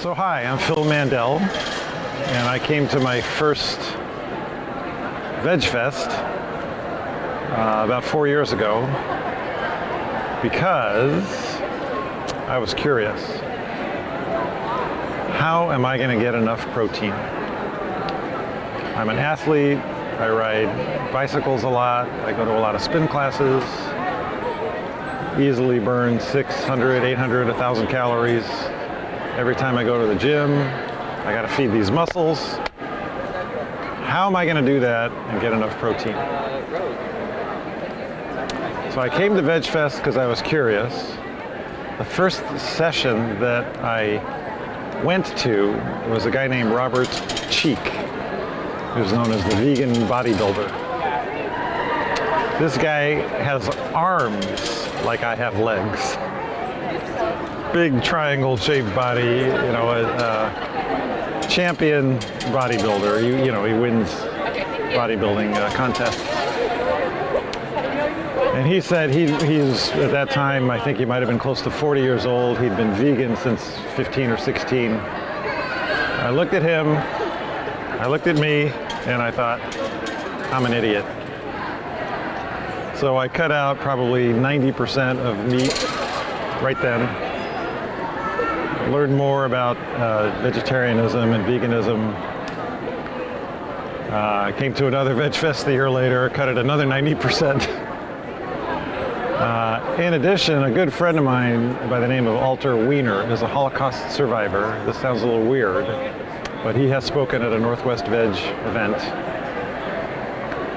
So hi, I'm Phil Mandel, and I came to my first VgnTst about 4 years ago because I was curious. How am I going to get enough protein? I'm an athlete, I ride bicycles a lot, I go to a lot of spin classes, easily burn 600, 800, 1,000 calories. Every time I go to the gym, I got to feed these muscles. How am I going to do that and get enough protein? So I came to VgnTst because I was curious. The first session that I went to was a guy named Robert Cheek, who's known as the vegan bodybuilder. This guy has arms like I have legs. Big triangle-shaped body, you know, a champion bodybuilder. You know, he wins bodybuilding contests. And he said he's at that time, I think he might have been close to 40 years old. He'd been vegan since 15 or 16. I looked at him, I looked at me, and I thought, I'm an idiot. So I cut out probably 90% of meat right then. Learned more about vegetarianism and veganism. Came to another VgnTst a year later, cut it another 90%. In addition, a good friend of mine by the name of Walter Wiener is a Holocaust survivor. This sounds a little weird, but he has spoken at a Northwest Veg event.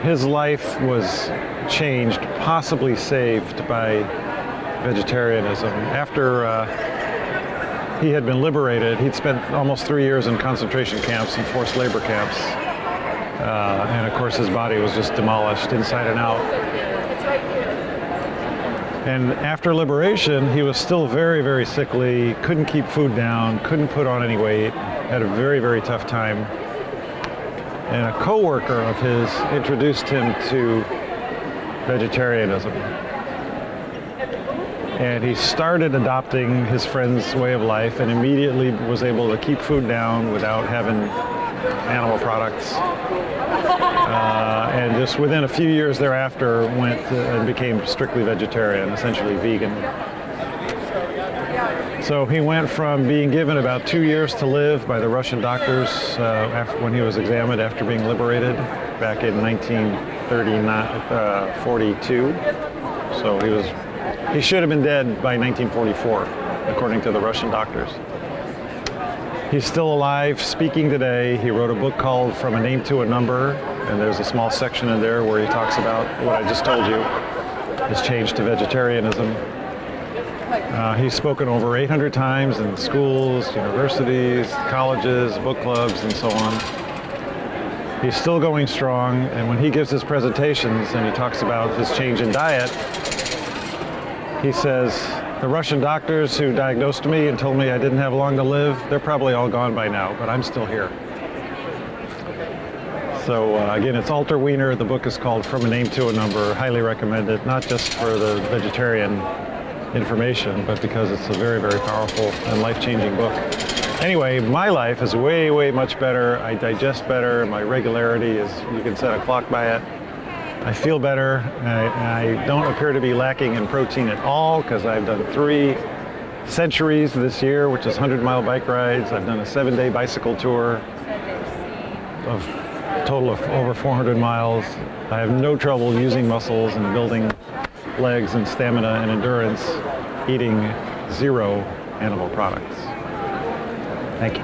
His life was changed, possibly saved by vegetarianism. After he had been liberated, he'd spent almost 3 years in concentration camps and forced labor camps. And of course his body was just demolished inside and out. And after liberation, he was still very, very sickly, couldn't keep food down, couldn't put on any weight, had a very, very tough time. And a coworker of his introduced him to vegetarianism. And he started adopting his friend's way of life and immediately was able to keep food down without having animal products. And just within a few years thereafter went and became strictly vegetarian, essentially vegan. So he went from being given about 2 years to live by the Russian doctors when he was examined after being liberated back in 1942. So he should have been dead by 1944, according to the Russian doctors. He's still alive, speaking today. He wrote a book called From a Name to a Number, and there's a small section in there where he talks about what I just told you, his change to vegetarianism. He's spoken over 800 times in schools, universities, colleges, book clubs, and so on. He's still going strong, and when he gives his presentations and he talks about his change in diet, he says, the Russian doctors who diagnosed me and told me I didn't have long to live, they're probably all gone by now, but I'm still here. So again, it's Walter Wiener. The book is called From a Name to a Number. Highly recommend it, not just for the vegetarian information, but because it's a very, very powerful and life-changing book. Anyway, my life is way, way much better. I digest better. My regularity is, you can set a clock by it. I feel better. I don't appear to be lacking in protein at all because I've done 3 centuries this year, which is 100-mile bike rides. I've done a 7-day bicycle tour of a total of over 400 miles. I have no trouble using muscles and building legs and stamina and endurance, eating 0 animal products. Thank you.